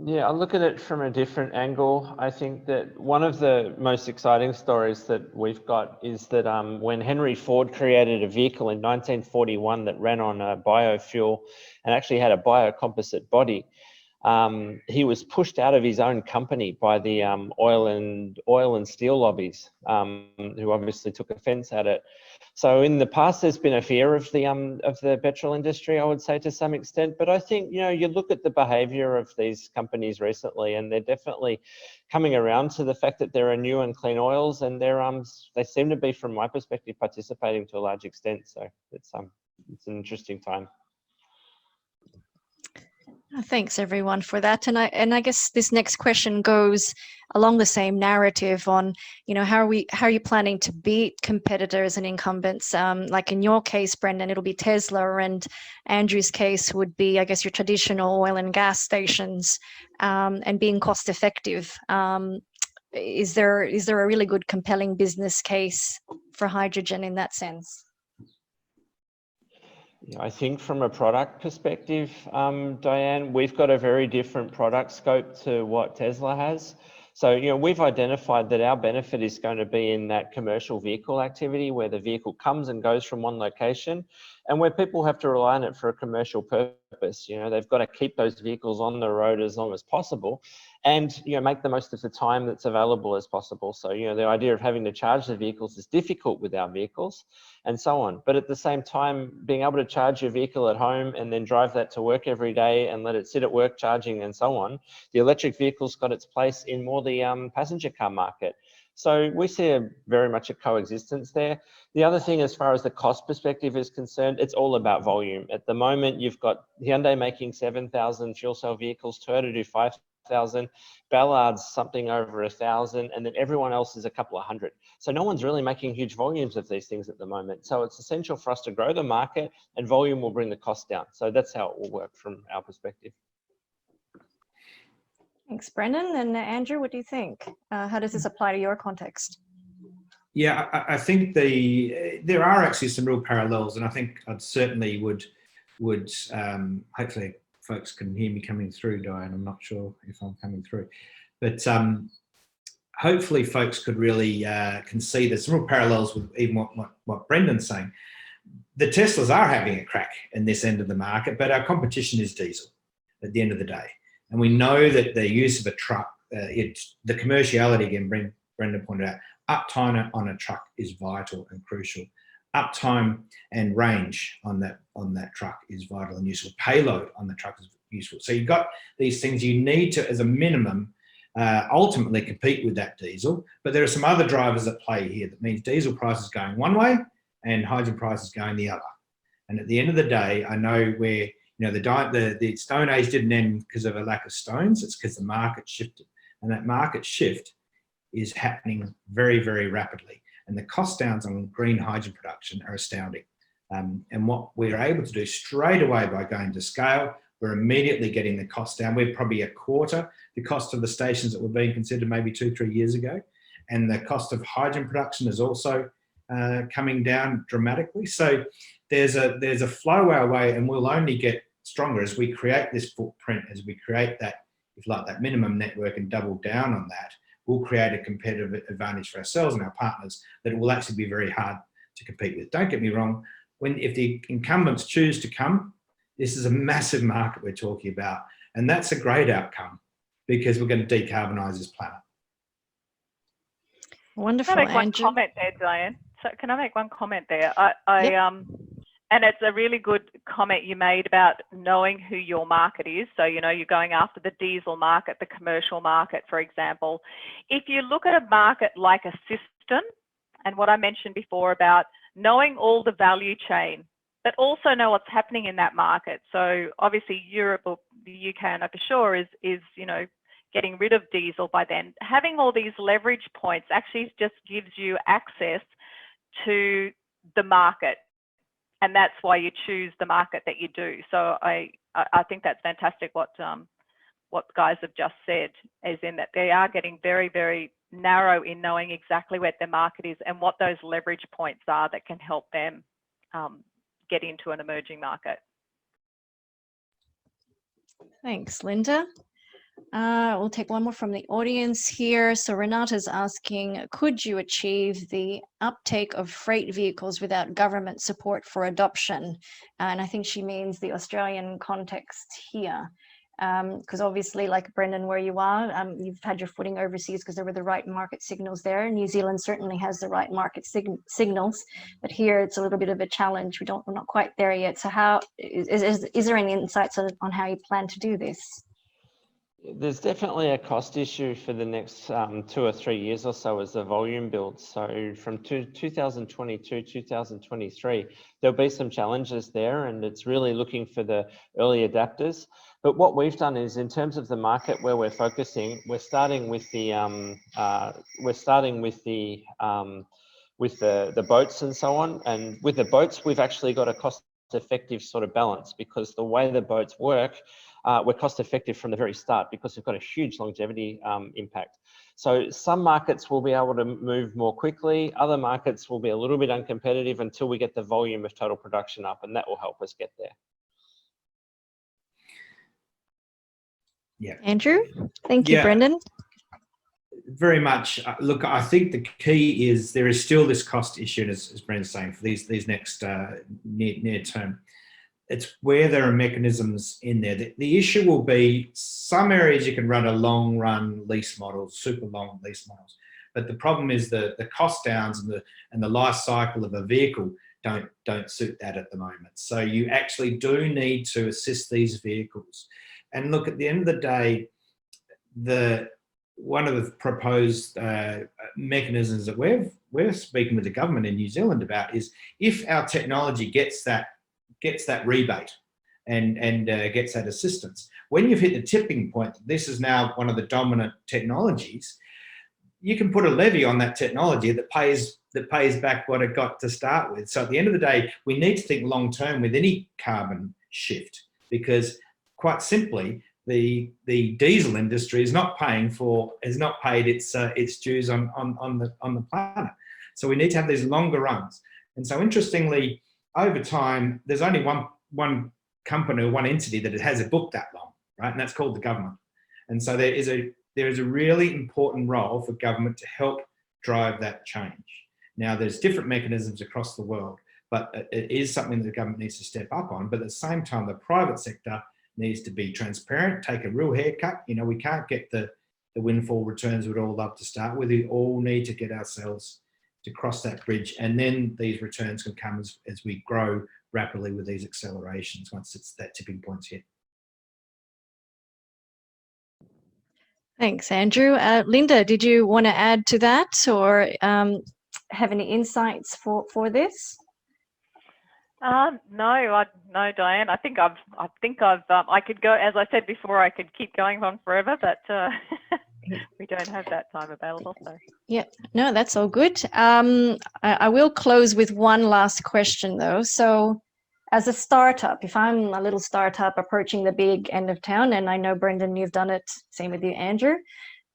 Speaker 2: Yeah, I look at it from a different angle. I think that one of the most exciting stories that we've got is that when Henry Ford created a vehicle in 1941 that ran on a biofuel and actually had a biocomposite body, he was pushed out of his own company by the oil and steel lobbies, who obviously took offence at it. So in the past, there's been a fear of the petrol industry, I would say, to some extent. But I think, you look at the behaviour of these companies recently, and they're definitely coming around to the fact that there are new and clean oils, and they seem to be, from my perspective, participating to a large extent. So it's an interesting time.
Speaker 1: Thanks everyone for that. And I guess this next question goes along the same narrative on, how are you planning to beat competitors and incumbents? Like in your case, Brendan, it'll be Tesla, and Andrew's case would be, I guess, your traditional oil and gas stations, and being cost effective. Is there a really good compelling business case for hydrogen in that sense?
Speaker 2: I think from a product perspective, Diane, we've got a very different product scope to what Tesla has. So, we've identified that our benefit is going to be in that commercial vehicle activity where the vehicle comes and goes from one location and where people have to rely on it for a commercial purpose. They've got to keep those vehicles on the road as long as possible and, make the most of the time that's available as possible. So, the idea of having to charge the vehicles is difficult with our vehicles and so on. But at the same time, being able to charge your vehicle at home and then drive that to work every day and let it sit at work charging and so on, the electric vehicle's got its place in more the passenger car market. So we see very much a coexistence there. The other thing, as far as the cost perspective is concerned, it's all about volume. At the moment, you've got Hyundai making 7,000 fuel cell vehicles, Toyota do 5,000, Ballard's something over 1,000, and then everyone else is a couple of hundred. So no one's really making huge volumes of these things at the moment. So it's essential for us to grow the market, and volume will bring the cost down. So that's how it will work from our perspective.
Speaker 1: Thanks, Brendan. And Andrew, what do you think? How does this apply to your context?
Speaker 3: Yeah, I think there are actually some real parallels, and I think I certainly would hopefully folks can hear me coming through, Diane. I'm not sure if I'm coming through, but hopefully folks could really can see there's some real parallels with even what Brendan's saying. The Teslas are having a crack in this end of the market, but our competition is diesel at the end of the day. And we know that the use of a truck, the commerciality, again, Brendan pointed out, uptime on a truck is vital and crucial. Uptime and range on that truck is vital and useful. Payload on the truck is useful. So you've got these things you need to, as a minimum, ultimately compete with that diesel. But there are some other drivers at play here. That means diesel prices going one way and hydrogen prices going the other. And at the end of the day, I know where the Stone Age didn't end because of a lack of stones. It's because the market shifted, and that market shift is happening very, very rapidly. And the cost downs on green hydrogen production are astounding. And what we're able to do straight away by going to scale, we're immediately getting the cost down. We're probably a quarter the cost of the stations that were being considered maybe 2-3 years ago. And the cost of hydrogen production is also coming down dramatically. So there's a flow our way, and we'll only get stronger as we create this footprint, as we create that, if like that minimum network and double down on that. We'll create a competitive advantage for ourselves and our partners that it will actually be very hard to compete with. Don't get me wrong, if the incumbents choose to come, this is a massive market we're talking about, and that's a great outcome because we're going to decarbonise this planet.
Speaker 1: Wonderful.
Speaker 4: Can I make one comment there, Diane? So can I make one comment there?
Speaker 1: Yep.
Speaker 4: And it's a really good comment you made about knowing who your market is. So, you're going after the diesel market, the commercial market, for example. If you look at a market like a system, and what I mentioned before about knowing all the value chain, but also know what's happening in that market. So obviously Europe or the UK, I know for sure, is getting rid of diesel by then. Having all these leverage points actually just gives you access to the market, and that's why you choose the market that you do. So I think that's fantastic what guys have just said, is in that they are getting very, very narrow in knowing exactly where their market is and what those leverage points are that can help them get into an emerging market.
Speaker 1: Thanks, Linda. We'll take one more from the audience here. So Renata's asking, could you achieve the uptake of freight vehicles without government support for adoption? And I think she means the Australian context here. Because obviously, like Brendan, where you are, you've had your footing overseas because there were the right market signals there. New Zealand certainly has the right market signals, but here it's a little bit of a challenge. We're not quite there yet. So how is there any insights on how you plan to do this?
Speaker 2: There's definitely a cost issue for the next 2 or 3 years or so as the volume builds. So from 2022, 2023, there'll be some challenges there, and it's really looking for the early adapters. But what we've done is, in terms of the market where we're focusing, we're starting with the boats and so on. And with the boats, we've actually got a cost-effective sort of balance, because the way the boats work, we're cost effective from the very start because we've got a huge longevity impact. So some markets will be able to move more quickly. Other markets will be a little bit uncompetitive until we get the volume of total production up, and that will help us get there.
Speaker 3: Yeah.
Speaker 1: Andrew, thank you, Brendan.
Speaker 3: Very much. Look, I think the key is there is still this cost issue, as Brendan's saying, for these next near term. It's where there are mechanisms in there. The issue will be some areas you can run a long run lease model, super long lease models. But the problem is the cost downs and the life cycle of a vehicle don't suit that at the moment. So you actually do need to assist these vehicles. And look, at the end of the day, one of the proposed mechanisms that we're speaking with the government in New Zealand about is, if our technology gets that rebate and gets that assistance, when you've hit the tipping point, this is now one of the dominant technologies, you can put a levy on that technology that pays back what it got to start with. So at the end of the day, we need to think long term with any carbon shift, because quite simply, the diesel industry is not paid its dues on the planet. So we need to have these longer runs. And so interestingly, over time, there's only one company or one entity that has a book that long, right? And that's called the government. And so there is a really important role for government to help drive that change. Now, there's different mechanisms across the world, but it is something that the government needs to step up on. But at the same time, the private sector needs to be transparent, take a real haircut. You know, we can't get the windfall returns we'd all love to start with. We all need to get ourselves to cross that bridge, and then these returns can come as we grow rapidly with these accelerations once it's that tipping point's hit.
Speaker 1: Thanks, Andrew. Linda, did you want to add to that, or have any insights for this?
Speaker 4: No, Diane. I think I could go, as I said before, I could keep going on forever, but we don't have that time available. So.
Speaker 1: Yeah, no, that's all good. I will close with one last question though. So as a startup, if I'm a little startup approaching the big end of town, and I know, Brendan, you've done it, same with you, Andrew.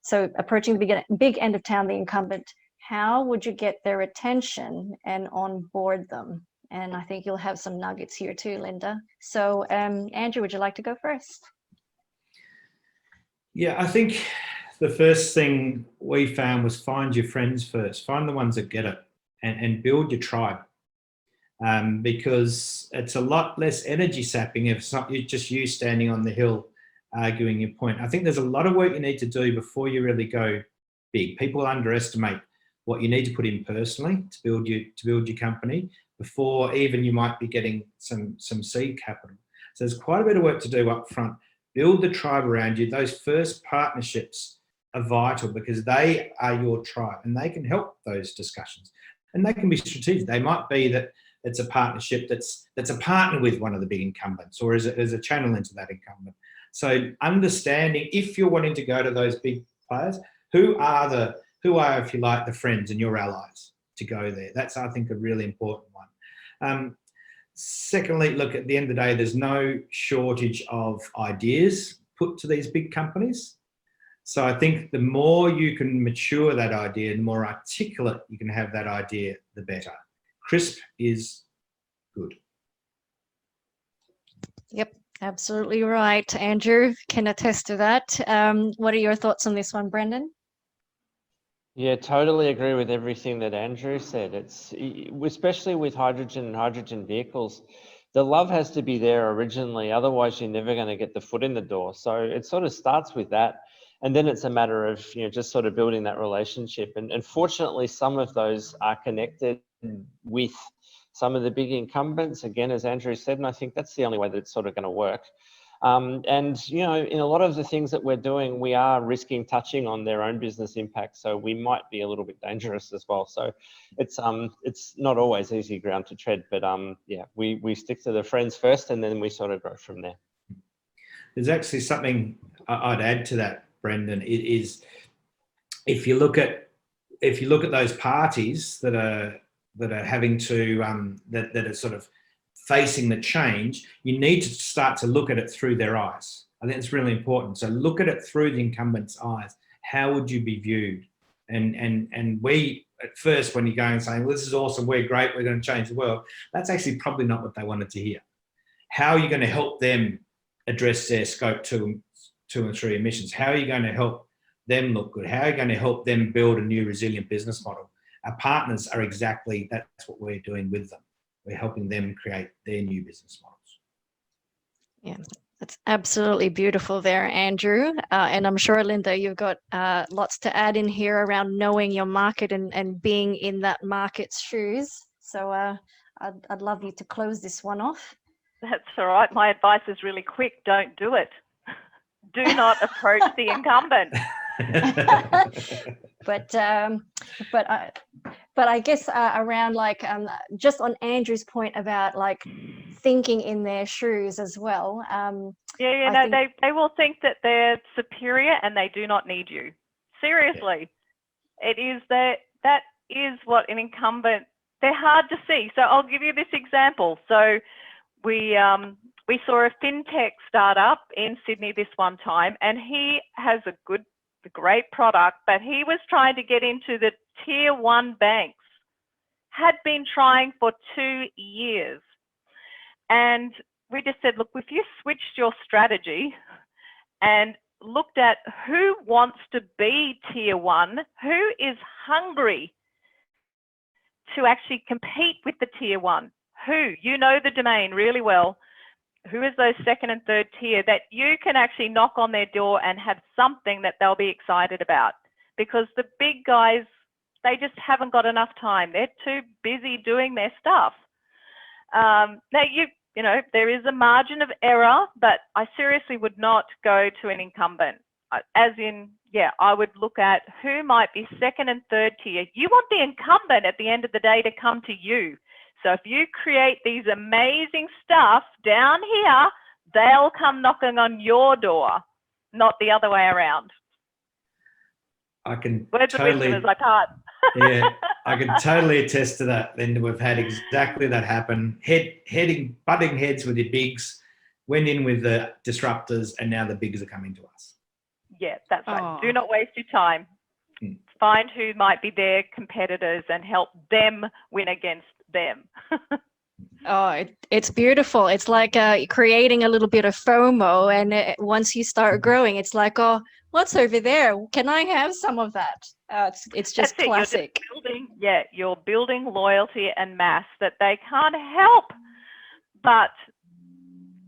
Speaker 1: So approaching the big end of town, the incumbent, how would you get their attention and onboard them? And I think you'll have some nuggets here too, Linda. So Andrew, would you like to go first?
Speaker 3: Yeah, I think the first thing we found was find your friends first, find the ones that get it, and build your tribe. Because it's a lot less energy sapping if it's not just you standing on the hill arguing your point. I think there's a lot of work you need to do before you really go big. People underestimate what you need to put in personally to build your company before even you might be getting some seed capital. So there's quite a bit of work to do up front. Build the tribe around you. Those first partnerships are vital because they are your tribe and they can help those discussions. And they can be strategic. They might be that it's a partnership that's a partner with one of the big incumbents, or is a channel into that incumbent. So understanding, if you're wanting to go to those big players, who are, if you like, the friends and your allies to go there? That's, I think, a really important one. Secondly, look, at the end of the day, there's no shortage of ideas put to these big companies. So I think the more you can mature that idea, the more articulate you can have that idea, the better. Crisp is good.
Speaker 1: Yep, absolutely right. Andrew can attest to that. What are your thoughts on this one, Brendan?
Speaker 2: Yeah, totally agree with everything that Andrew said. It's especially with hydrogen and hydrogen vehicles, the love has to be there originally, otherwise you're never going to get the foot in the door. So it sort of starts with that. And then it's a matter of, just sort of building that relationship. And fortunately, some of those are connected with some of the big incumbents, again, as Andrew said, and I think that's the only way that it's sort of going to work. And, in a lot of the things that we're doing, we are risking touching on their own business impact. So we might be a little bit dangerous as well. So it's not always easy ground to tread, but yeah, we stick to the friends first and then we sort of grow from there.
Speaker 3: There's actually something I'd add to that, Brendan. It is, if you look at those parties that are having to that are sort of facing the change, you need to start to look at it through their eyes. I think it's really important. So look at it through the incumbent's eyes. How would you be viewed? And we, at first, when you go and saying, well, this is awesome, we're great, we're going to change the world, that's actually probably not what they wanted to hear. How are you going to help them address their scope 2 and 3 emissions? How are you going to help them look good? How are you going to help them build a new resilient business model? Our partners are exactly, that's what we're doing with them. We're helping them create their new business models.
Speaker 1: Yeah, that's absolutely beautiful there, Andrew. And I'm sure, Linda, you've got lots to add in here around knowing your market and being in that market's shoes. So I'd love you to close this one off.
Speaker 4: That's all right. My advice is really quick. Don't do it. Do not approach the incumbent.
Speaker 1: But I guess around like just on Andrew's point about like thinking in their shoes as well.
Speaker 4: They will think that they're superior and they do not need you. Seriously, yeah. It is that is what an incumbent. They're hard to see. So I'll give you this example. So we saw a fintech startup in Sydney this one time, and he has a great product, but he was trying to get into the tier 1 banks, had been trying for 2 years. And we just said, look, if you switched your strategy and looked at who wants to be tier 1, who is hungry to actually compete with the tier 1, who, you know the domain really well, who is those 2nd and 3rd tier that you can actually knock on their door and have something that they'll be excited about. Because the big guys, they just haven't got enough time. They're too busy doing their stuff. Now, you know, there is a margin of error, but I seriously would not go to an incumbent. As in, yeah, I would look at who might be 2nd and 3rd tier. You want the incumbent at the end of the day to come to you. So if you create these amazing stuff down here, they'll come knocking on your door, not the other way around.
Speaker 3: I can
Speaker 4: Words of wisdom as I part.
Speaker 3: Yeah, I can totally attest to that, Linda. We've had exactly that happen. Butting heads with the bigs, went in with the disruptors, and now the bigs are coming to us. Yeah,
Speaker 4: that's right. Do not waste your time. Find who might be their competitors and help them win against them.
Speaker 1: It's beautiful. It's like creating a little bit of FOMO, and once you start growing, it's like, oh, what's over there? Can I have some of that? It's just classic.
Speaker 4: You're building loyalty and mass that they can't help but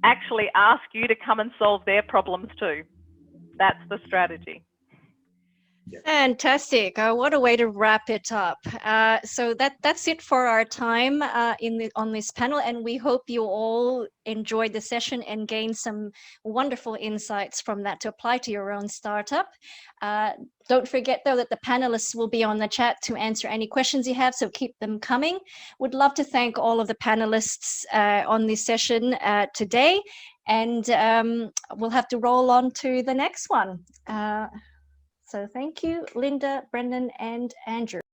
Speaker 4: actually ask you to come and solve their problems too. That's the strategy.
Speaker 1: Fantastic. What a way to wrap it up. So that's it for our time on this panel, and we hope you all enjoyed the session and gained some wonderful insights from that to apply to your own startup. Don't forget, though, that the panelists will be on the chat to answer any questions you have, so keep them coming. Would love to thank all of the panelists on this session today. and we'll have to roll on to the next one. So thank you, Linda, Brendan, and Andrew.